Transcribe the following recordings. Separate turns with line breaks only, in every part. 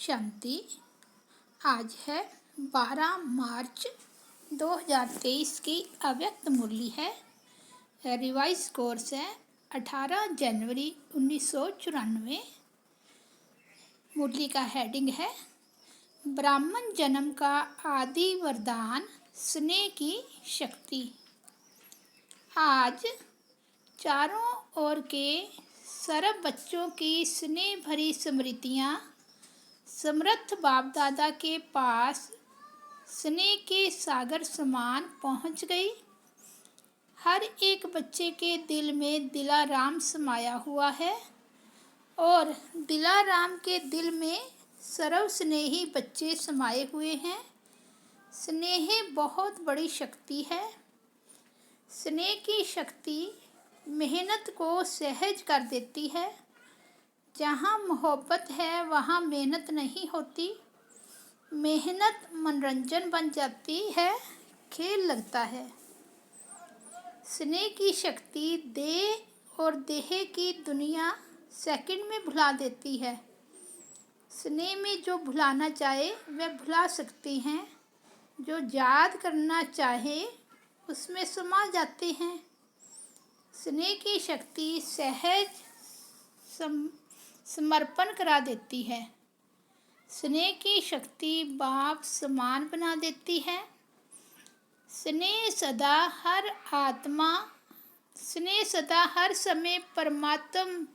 शांति। आज है 12 मार्च 2023 की अव्यक्त मुरली है। रिवाइज कोर्स है 18 जनवरी 1994। मुरली का हेडिंग है ब्राह्मण जन्म का आदि वरदान स्नेह की शक्ति। आज चारों ओर के सर्व बच्चों की स्नेह भरी स्मृतियाँ समर्थ बाप दादा के पास स्नेह के सागर समान पहुँच गई। हर एक बच्चे के दिल में दिलाराम समाया हुआ है और दिलाराम के दिल में सर्व स्नेही बच्चे समाये हुए हैं। स्नेह बहुत बड़ी शक्ति है। स्नेह की शक्ति मेहनत को सहज कर देती है। जहाँ मोहब्बत है वहाँ मेहनत नहीं होती। मेहनत मनोरंजन बन जाती है, खेल लगता है। स्नेह की शक्ति देह और देह की दुनिया सेकंड में भुला देती है। स्नेह में जो भुलाना चाहे वह भुला सकती हैं, जो याद करना चाहे उसमें समा जाते हैं। स्नेह की शक्ति सहज समर्पण करा देती है। स्नेह की शक्ति बाप समान बना देती है। स्नेह सदा हर समय परमात्म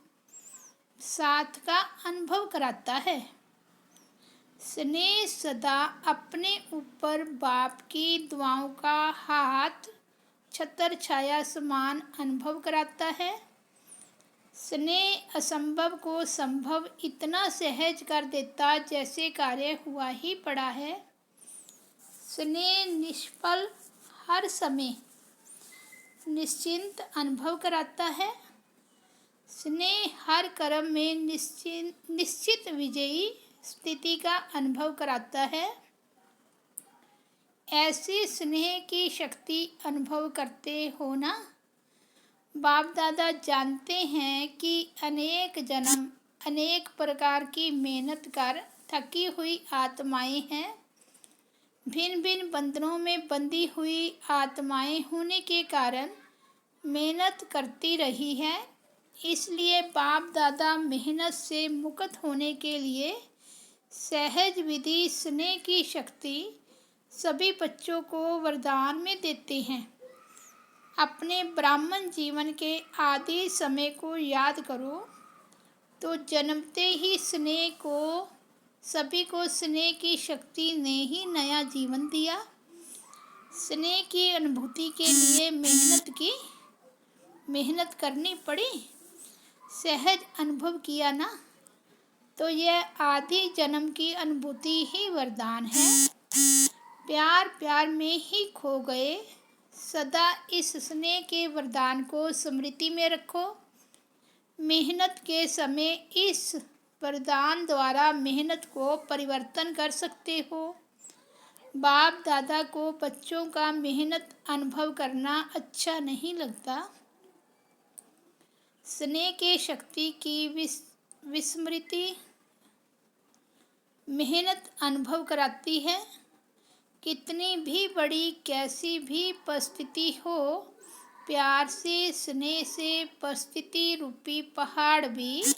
साथ का अनुभव कराता है। स्नेह सदा अपने ऊपर बाप की दुआओं का हाथ छतर छाया समान अनुभव कराता है। स्नेह असंभव को संभव इतना सहज कर देता जैसे कार्य हुआ ही पड़ा है। स्नेह निष्फल हर समय निश्चिंत अनुभव कराता है। स्नेह हर कर्म में निश्चित विजयी स्थिति का अनुभव कराता है। ऐसी स्नेह की शक्ति अनुभव करते हो ना। बाप दादा जानते हैं कि अनेक जन्म अनेक प्रकार की मेहनत कर थकी हुई आत्माएं हैं। भिन्न भिन्न बंधनों में बंधी हुई आत्माएं होने के कारण मेहनत करती रही है। इसलिए बाप दादा मेहनत से मुक्त होने के लिए सहज विधि स्नेह की शक्ति सभी बच्चों को वरदान में देते हैं। अपने ब्राह्मण जीवन के आदि समय को याद करो तो जन्मते ही सभी को स्नेह की शक्ति ने ही नया जीवन दिया। स्नेह की अनुभूति के लिए मेहनत करनी पड़ी। सहज अनुभव किया ना तो यह आदि जन्म की अनुभूति ही वरदान है। प्यार में ही खो गए। सदा इस स्नेह के वरदान को स्मृति में रखो। मेहनत के समय इस वरदान द्वारा मेहनत को परिवर्तन कर सकते हो। बाप दादा को बच्चों का मेहनत अनुभव करना अच्छा नहीं लगता। स्नेह के शक्ति की विस्मृति मेहनत अनुभव कराती है। कितनी भी बड़ी कैसी भी परिस्थिति हो, प्यार से स्नेह से परिस्थिति रूपी पहाड़ भी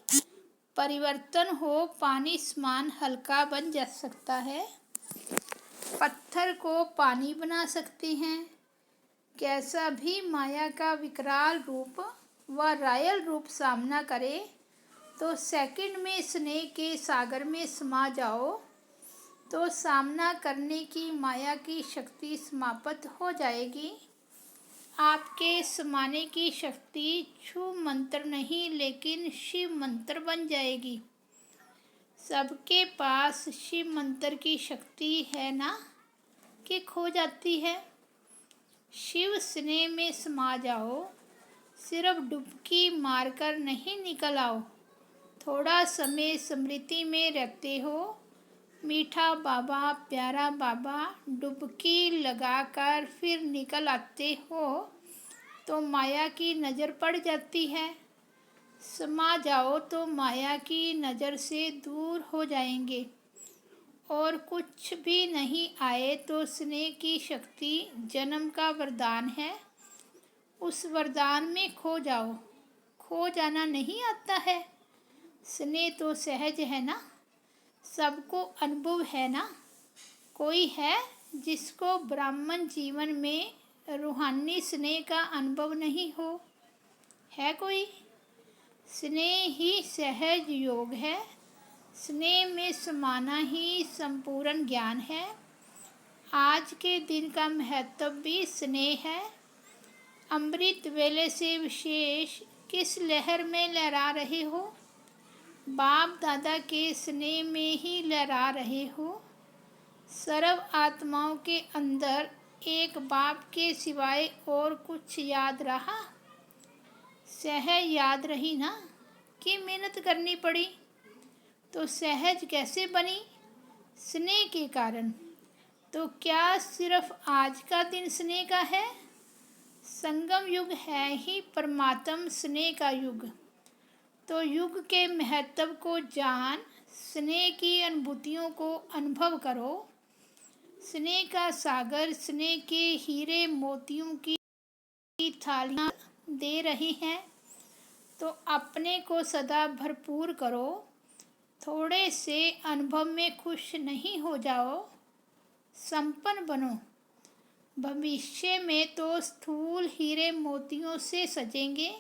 परिवर्तन हो पानी समान हल्का बन जा सकता है। पत्थर को पानी बना सकते हैं। कैसा भी माया का विकराल रूप व रायल रूप सामना करे तो सेकंड में स्नेह के सागर में समा जाओ तो सामना करने की माया की शक्ति समाप्त हो जाएगी। आपके समाने की शक्ति छू मंत्र नहीं लेकिन शिव मंत्र बन जाएगी। सबके पास शिव मंत्र की शक्ति है ना कि खो जाती है। शिव स्नेह में समा जाओ। सिर्फ डुबकी मारकर नहीं निकल आओ। थोड़ा समय स्मृति में रहते हो। मीठा बाबा प्यारा बाबा डुबकी लगाकर फिर निकल आते हो तो माया की नज़र पड़ जाती है। समा जाओ तो माया की नज़र से दूर हो जाएंगे। और कुछ भी नहीं आए तो स्नेह की शक्ति जन्म का वरदान है। उस वरदान में खो जाओ। खो जाना नहीं आता है। स्नेह तो सहज है ना, सबको अनुभव है ना। कोई है जिसको ब्राह्मण जीवन में रूहानी स्नेह का अनुभव नहीं हो? है कोई? स्नेह ही सहज योग है। स्नेह में समाना ही संपूर्ण ज्ञान है। आज के दिन का महत्व भी स्नेह है। अमृत वेले से विशेष किस लहर में लहरा रहे हो? बाप दादा के स्नेह में ही लहरा रहे हो। सर्व आत्माओं के अंदर एक बाप के सिवाय और कुछ याद रहा? सहज याद रही ना कि मेहनत करनी पड़ी? तो सहज कैसे बनी? स्नेह के कारण। तो क्या सिर्फ आज का दिन स्नेह का है? संगम युग है ही परमात्म स्नेह का युग। तो युग के महत्व को जान, स्नेह की अनुभूतियों को अनुभव करो। स्नेह का सागर, स्नेह के हीरे मोतियों की थालियाँ दे रही हैं। तो अपने को सदा भरपूर करो। थोड़े से अनुभव में खुश नहीं हो जाओ, संपन्न बनो। भविष्य में तो स्थूल हीरे मोतियों से सजेंगे।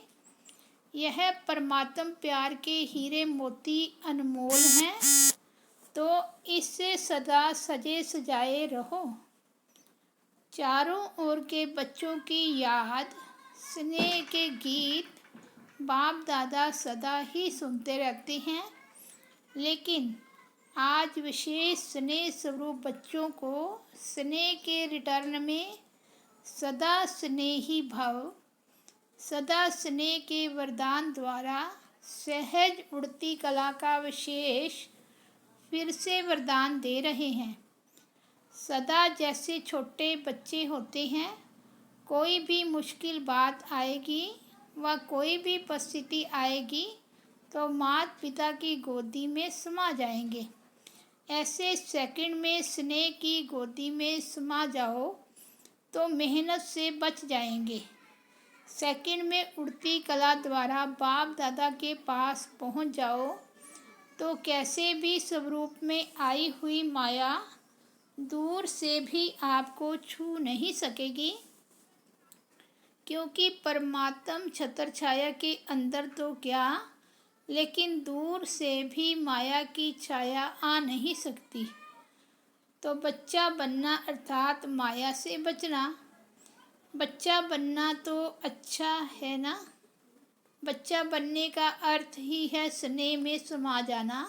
यह परमात्म प्यार के हीरे मोती अनमोल हैं। तो इससे सदा सजे सजाए रहो। चारों ओर के बच्चों की याद, स्नेह के गीत बाप दादा सदा ही सुनते रहते हैं। लेकिन आज विशेष स्नेह स्वरूप बच्चों को स्नेह के रिटर्न में सदा स्नेही भव, सदा स्नेह के वरदान द्वारा सहज उड़ती कला का विशेष फिर से वरदान दे रहे हैं। सदा जैसे छोटे बच्चे होते हैं, कोई भी मुश्किल बात आएगी व कोई भी परिस्थिति आएगी तो माता पिता की गोदी में समा जाएंगे। ऐसे सेकंड में स्नेह की गोदी में समा जाओ तो मेहनत से बच जाएंगे। सेकंड में उड़ती कला द्वारा बाप दादा के पास पहुंच जाओ तो कैसे भी स्वरूप में आई हुई माया दूर से भी आपको छू नहीं सकेगी, क्योंकि परमात्म छत्र छाया के अंदर तो क्या, लेकिन दूर से भी माया की छाया आ नहीं सकती। तो बच्चा बनना अर्थात माया से बचना। बच्चा बनना तो अच्छा है ना। बच्चा बनने का अर्थ ही है स्नेह में समा जाना।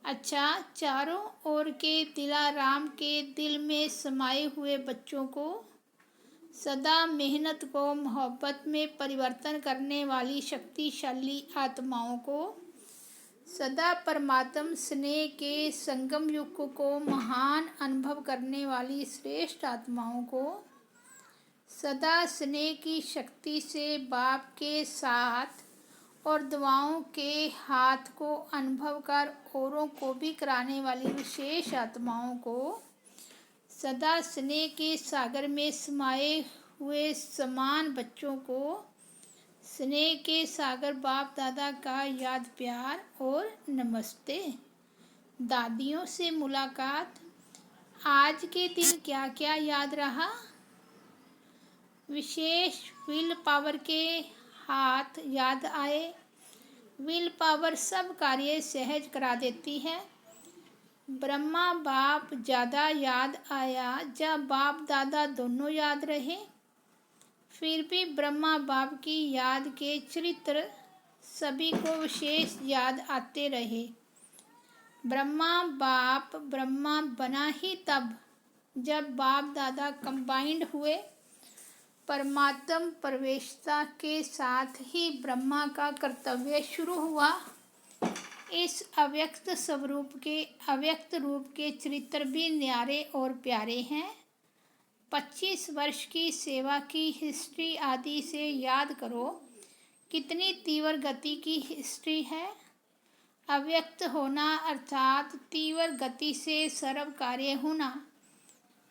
अच्छा, चारों ओर के दिलाराम के दिल में समाये हुए बच्चों को, सदा मेहनत को मोहब्बत में परिवर्तन करने वाली शक्तिशाली आत्माओं को, सदा परमात्म स्नेह के संगम युग को महान अनुभव करने वाली श्रेष्ठ आत्माओं को, सदा स्नेह की शक्ति से बाप के साथ और दुआओं के हाथ को अनुभव कर औरों को भी कराने वाली विशेष आत्माओं को, सदा स्नेह के सागर में समाये हुए समान बच्चों को, स्नेह के सागर बाप दादा का याद प्यार और नमस्ते। दादियों से मुलाकात। आज के दिन क्या क्या याद रहा? विशेष विल पावर के हाथ याद आए। विल पावर सब कार्य सहज करा देती है। ब्रह्मा बाप ज़्यादा याद आया जब बाप दादा दोनों याद रहे। फिर भी ब्रह्मा बाप की याद के चरित्र सभी को विशेष याद आते रहे। ब्रह्मा बाप ब्रह्मा बना ही तब जब बाप दादा कंबाइंड हुए। परमात्म प्रवेशता के साथ ही ब्रह्मा का कर्तव्य शुरू हुआ। इस अव्यक्त स्वरूप के अव्यक्त रूप के चरित्र भी न्यारे और प्यारे हैं। 25 वर्ष की सेवा की हिस्ट्री आदि से याद करो कितनी तीव्र गति की हिस्ट्री है। अव्यक्त होना अर्थात तीव्र गति से सर्व कार्य होना।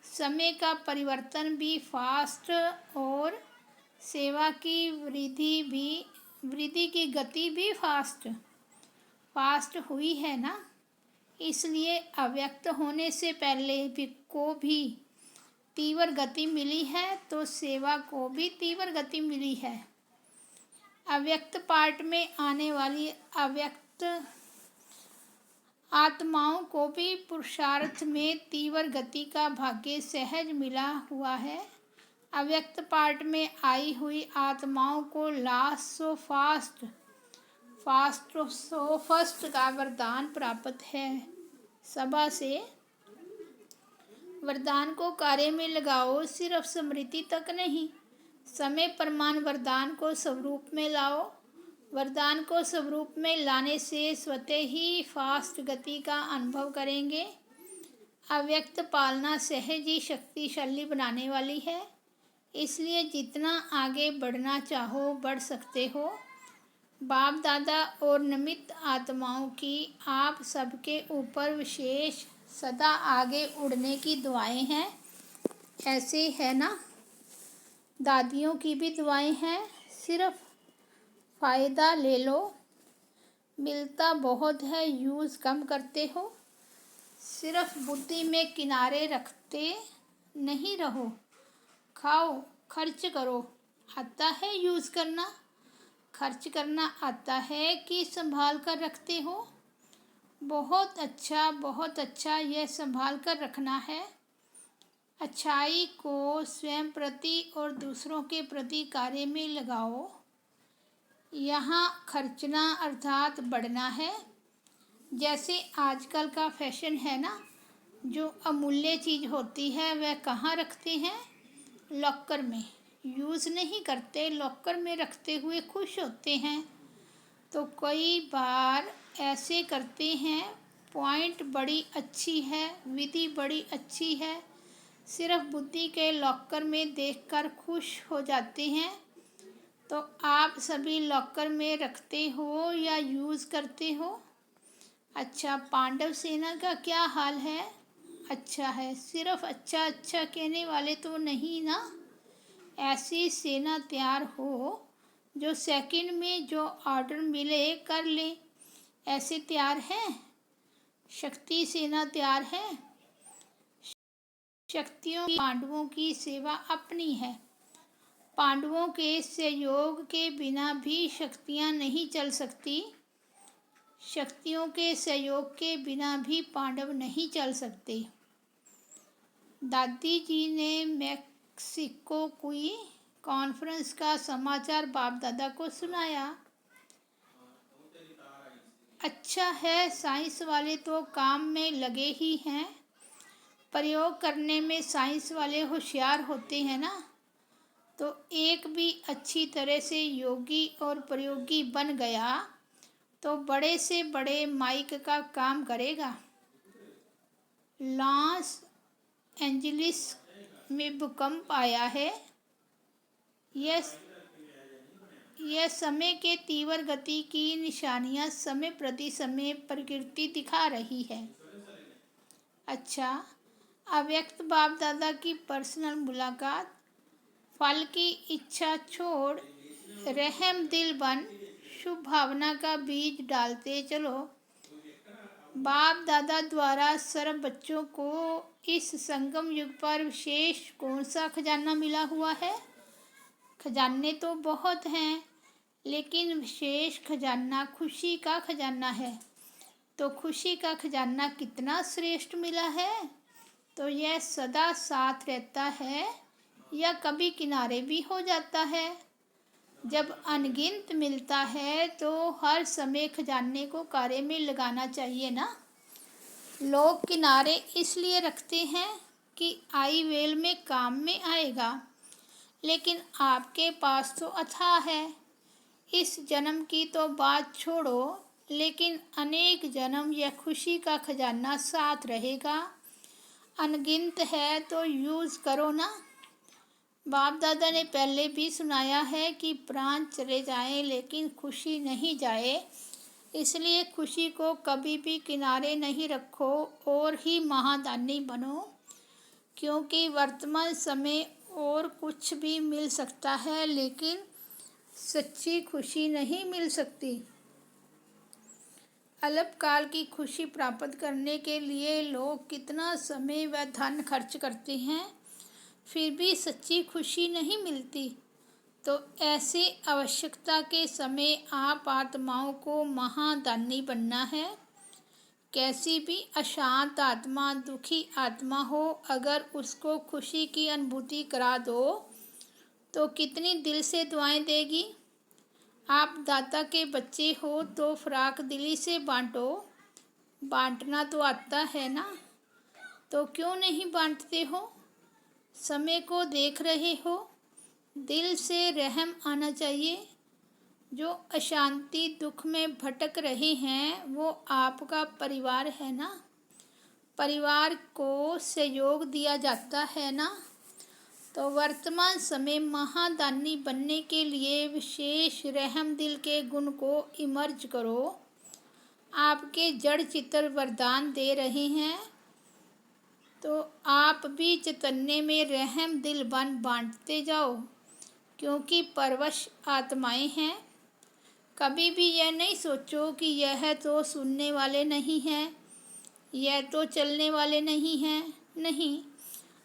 समय का परिवर्तन भी फास्ट और सेवा की वृद्धि की गति भी फास्ट हुई है ना। इसलिए अव्यक्त होने से पहले भी को भी तीव्र गति मिली है, तो सेवा को भी तीव्र गति मिली है। अव्यक्त पार्ट में आने वाली अव्यक्त आत्माओं को भी पुरुषार्थ में तीव्र गति का भाग्य सहज मिला हुआ है। अव्यक्त पार्ट में आई हुई आत्माओं को लास्ट सो फर्स्ट का वरदान प्राप्त है। सभा से वरदान को कार्य में लगाओ, सिर्फ स्मृति तक नहीं। समय प्रमाण वरदान को स्वरूप में लाओ। वरदान को स्वरूप में लाने से स्वतः ही फास्ट गति का अनुभव करेंगे। अव्यक्त पालना सहज ही शक्तिशाली बनाने वाली है, इसलिए जितना आगे बढ़ना चाहो बढ़ सकते हो। बाप दादा और निमित्त आत्माओं की आप सबके ऊपर विशेष सदा आगे उड़ने की दुआएं हैं। ऐसे है ना, दादियों की भी दुआएं हैं। सिर्फ फ़ायदा ले लो, मिलता बहुत है, यूज़ कम करते हो। सिर्फ बुद्धि में किनारे रखते नहीं रहो। खाओ, खर्च करो। आता है यूज़ करना? खर्च करना आता है कि संभाल कर रखते हो? बहुत अच्छा, यह संभाल कर रखना है। अच्छाई को स्वयं प्रति और दूसरों के प्रति कार्य में लगाओ। यहाँ खर्चना अर्थात बढ़ना है। जैसे आजकल का फैशन है ना, जो अमूल्य चीज़ होती है वह कहाँ रखते हैं? लॉकर में। यूज़ नहीं करते, लॉकर में रखते हुए खुश होते हैं। तो कई बार ऐसे करते हैं। पॉइंट बड़ी अच्छी है, विधि बड़ी अच्छी है, सिर्फ बुद्धि के लॉकर में देखकर खुश हो जाते हैं। तो आप सभी लॉकर में रखते हो या यूज़ करते हो? अच्छा, पांडव सेना का क्या हाल है? अच्छा है। सिर्फ अच्छा कहने वाले तो नहीं ना। ऐसी सेना तैयार हो जो सेकंड में जो ऑर्डर मिले कर ले। ऐसे तैयार हैं? शक्ति सेना तैयार है। शक्तियों की पांडवों की सेवा अपनी है। पांडवों के सहयोग के बिना भी शक्तियाँ नहीं चल सकती। शक्तियों के सहयोग के बिना भी पांडव नहीं चल सकते। दादी जी ने मैक्सिको की कॉन्फ्रेंस का समाचार बाप दादा को सुनाया। अच्छा है, साइंस वाले तो काम में लगे ही हैं। प्रयोग करने में साइंस वाले होशियार होते हैं ना। तो एक भी अच्छी तरह से योगी और प्रयोगी बन गया तो बड़े से बड़े माइक का काम करेगा। लॉस एंजलिस में भूकंप आया है। यह समय के तीव्र गति की निशानियां समय प्रति समय प्रकृति दिखा रही है। अच्छा, अव्यक्त बाप दादा की पर्सनल मुलाकात। फल की इच्छा छोड़ रहम दिल बन, शुभ भावना का बीज डालते चलो। बाप दादा द्वारा सर्व बच्चों को इस संगम युग पर विशेष कौन सा खजाना मिला हुआ है? खजाने तो बहुत हैं, लेकिन विशेष खजाना खुशी का खजाना है। तो खुशी का खजाना कितना श्रेष्ठ मिला है? तो यह सदा साथ रहता है या कभी किनारे भी हो जाता है। जब अनगिनत मिलता है तो हर समय खजाने को कार्य में लगाना चाहिए ना। लोग किनारे इसलिए रखते हैं कि आई वेल में काम में आएगा, लेकिन आपके पास तो अथाह है। इस जन्म की तो बात छोड़ो, लेकिन अनेक जन्म यह खुशी का खजाना साथ रहेगा। अनगिनत है तो यूज़ करो ना। बाप दादा ने पहले भी सुनाया है कि प्राण चले जाएं लेकिन खुशी नहीं जाए। इसलिए खुशी को कभी भी किनारे नहीं रखो और ही महादानी बनो, क्योंकि वर्तमान समय और कुछ भी मिल सकता है लेकिन सच्ची खुशी नहीं मिल सकती। अल्पकाल की खुशी प्राप्त करने के लिए लोग कितना समय व धन खर्च करते हैं, फिर भी सच्ची खुशी नहीं मिलती। तो ऐसे आवश्यकता के समय आप आत्माओं को महादानी बनना है। कैसी भी अशांत आत्मा, दुखी आत्मा हो, अगर उसको खुशी की अनुभूति करा दो तो कितनी दिल से दुआएं देगी। आप दाता के बच्चे हो तो फराक दिली से बांटो। बांटना तो आता है ना, तो क्यों नहीं बांटते हो। समय को देख रहे हो, दिल से रहम आना चाहिए। जो अशांति दुख में भटक रहे हैं वो आपका परिवार है ना, परिवार को सहयोग दिया जाता है ना। तो वर्तमान समय महादानी बनने के लिए विशेष रहम दिल के गुण को इमर्ज करो। आपके जड़ चित्र वरदान दे रहे हैं, तो आप भी चैतन्य में रहम दिल बन बांटते जाओ, क्योंकि परवश आत्माएं हैं। कभी भी यह नहीं सोचो कि यह तो सुनने वाले नहीं हैं, यह तो चलने वाले नहीं हैं। नहीं,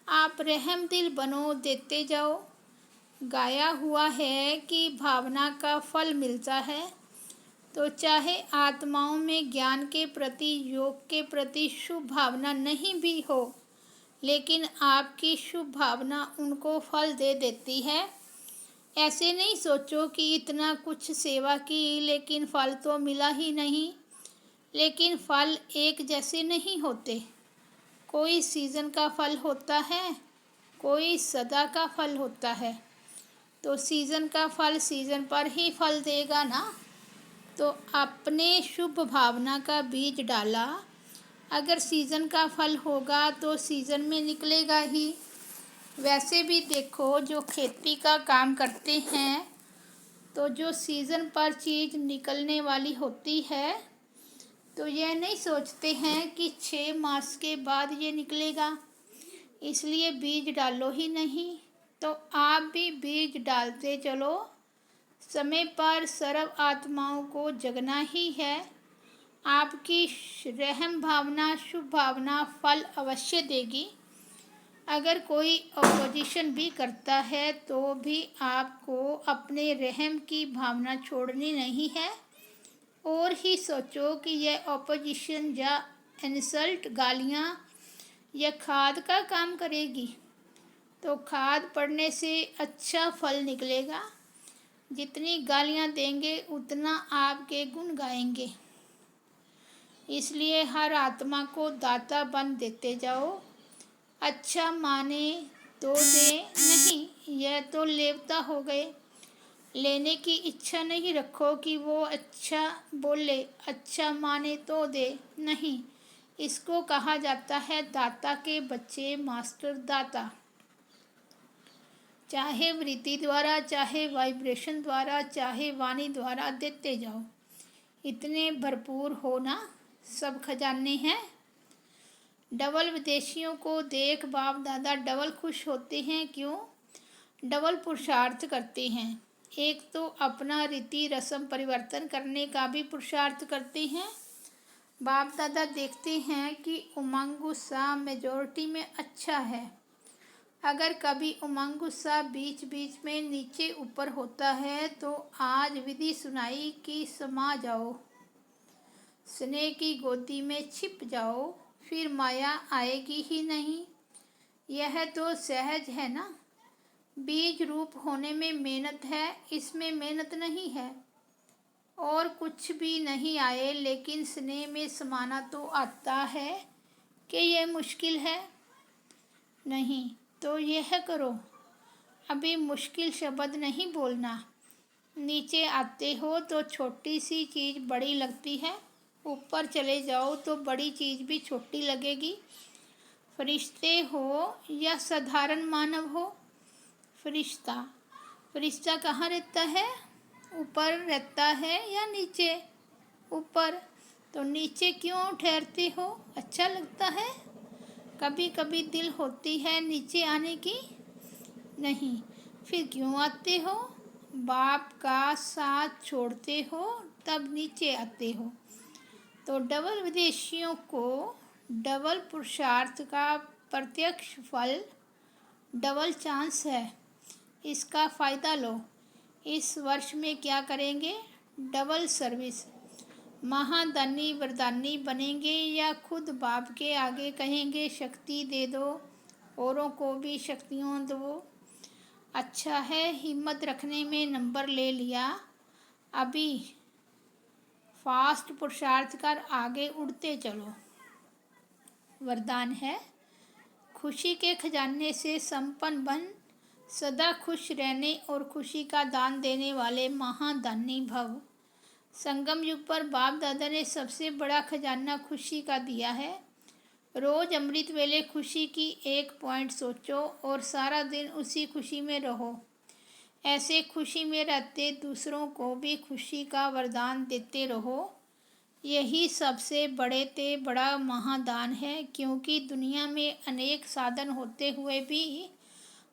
आप रहम दिल बनो, देते जाओ। गाया हुआ है कि भावना का फल मिलता है। तो चाहे आत्माओं में ज्ञान के प्रति, योग के प्रति शुभ भावना नहीं भी हो, लेकिन आपकी शुभ भावना उनको फल दे देती है। ऐसे नहीं सोचो कि इतना कुछ सेवा की लेकिन फल तो मिला ही नहीं। लेकिन फल एक जैसे नहीं होते। कोई सीज़न का फल होता है, कोई सदा का फल होता है। तो सीज़न का फल सीज़न पर ही फल देगा ना। तो अपने शुभ भावना का बीज डाला, अगर सीज़न का फल होगा तो सीज़न में निकलेगा ही। वैसे भी देखो, जो खेती का काम करते हैं तो जो सीज़न पर चीज़ निकलने वाली होती है तो यह नहीं सोचते हैं कि 6 मास के बाद ये निकलेगा, इसलिए बीज डालो ही नहीं। तो आप भी बीज डालते चलो। समय पर सर्व आत्माओं को जगना ही है। आपकी रहम भावना, शुभ भावना फल अवश्य देगी। अगर कोई अपोजिशन भी करता है तो भी आपको अपने रहम की भावना छोड़नी नहीं है। और ही सोचो कि यह अपोजिशन या इंसल्ट, गालियाँ या खाद का काम करेगी। तो खाद पड़ने से अच्छा फल निकलेगा। जितनी गालियाँ देंगे उतना आपके गुण गाएंगे। इसलिए हर आत्मा को दाता बन देते जाओ। अच्छा माने तो दे, नहीं यह तो लेवता हो गए। लेने की इच्छा नहीं रखो कि वो अच्छा बोले, अच्छा माने तो दे, नहीं। इसको कहा जाता है दाता के बच्चे, मास्टर दाता। चाहे वृत्ति द्वारा, चाहे वाइब्रेशन द्वारा, चाहे वाणी द्वारा देते जाओ। इतने भरपूर हो ना, सब खजाने हैं। डबल विदेशियों को देख बाप दादा डबल खुश होते हैं। क्यों? डबल पुरुषार्थ करते हैं। एक तो अपना रीति रस्म परिवर्तन करने का भी पुरुषार्थ करते हैं। बाप दादा देखते हैं कि उमंग गुस्सा मेजॉरिटी में अच्छा है। अगर कभी उमंग गुस्सा बीच बीच में नीचे ऊपर होता है तो आज विधि सुनाई कि समा जाओ, स्नेह की गोदी में छिप जाओ, फिर माया आएगी ही नहीं। यह तो सहज है ना। बीज रूप होने में मेहनत है, इसमें मेहनत नहीं है। और कुछ भी नहीं आए लेकिन स्नेह में समाना तो आता है कि यह मुश्किल है। नहीं तो यह करो। अभी मुश्किल शब्द नहीं बोलना। नीचे आते हो तो छोटी सी चीज़ बड़ी लगती है, ऊपर चले जाओ तो बड़ी चीज़ भी छोटी लगेगी। फरिश्ते हो या साधारण मानव हो। फरिश्ता कहाँ रहता है? ऊपर रहता है या नीचे? ऊपर, तो नीचे क्यों ठहरते हो? अच्छा लगता है? कभी कभी दिल होती है नीचे आने की? नहीं। फिर क्यों आते हो? बाप का साथ छोड़ते हो तब नीचे आते हो। तो डबल विदेशियों को डबल पुरुषार्थ का प्रत्यक्ष फल डबल चांस है। इसका फ़ायदा लो। इस वर्ष में क्या करेंगे? Double service. महादानी वरदानी बनेंगे या खुद बाप के आगे कहेंगे शक्ति दे दो, औरों को भी शक्तियाँ दो। अच्छा है, हिम्मत रखने में नंबर ले लिया। अभी फास्ट पुरुषार्थ कर आगे उड़ते चलो। वरदान है, खुशी के खजाने से संपन्न बन, सदा खुश रहने और खुशी का दान देने वाले महादानी भव। संगम युग पर बाप दादा ने सबसे बड़ा खजाना खुशी का दिया है। रोज अमृत वेले खुशी की एक पॉइंट सोचो और सारा दिन उसी खुशी में रहो। ऐसे खुशी में रहते दूसरों को भी खुशी का वरदान देते रहो। यही सबसे बड़े ते बड़ा महादान है, क्योंकि दुनिया में अनेक साधन होते हुए भी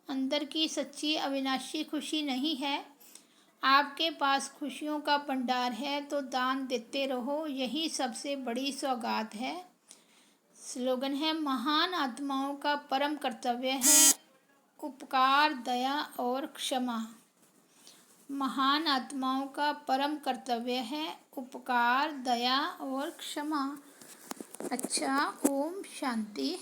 अंदर की सच्ची अविनाशी खुशी नहीं है। आपके पास खुशियों का भंडार है तो दान देते रहो, यही सबसे बड़ी सौगात है। स्लोगन है, महान आत्माओं का परम कर्तव्य है उपकार, दया और क्षमा। महान आत्माओं का परम कर्तव्य है उपकार, दया और क्षमा। अच्छा, ओम शांति।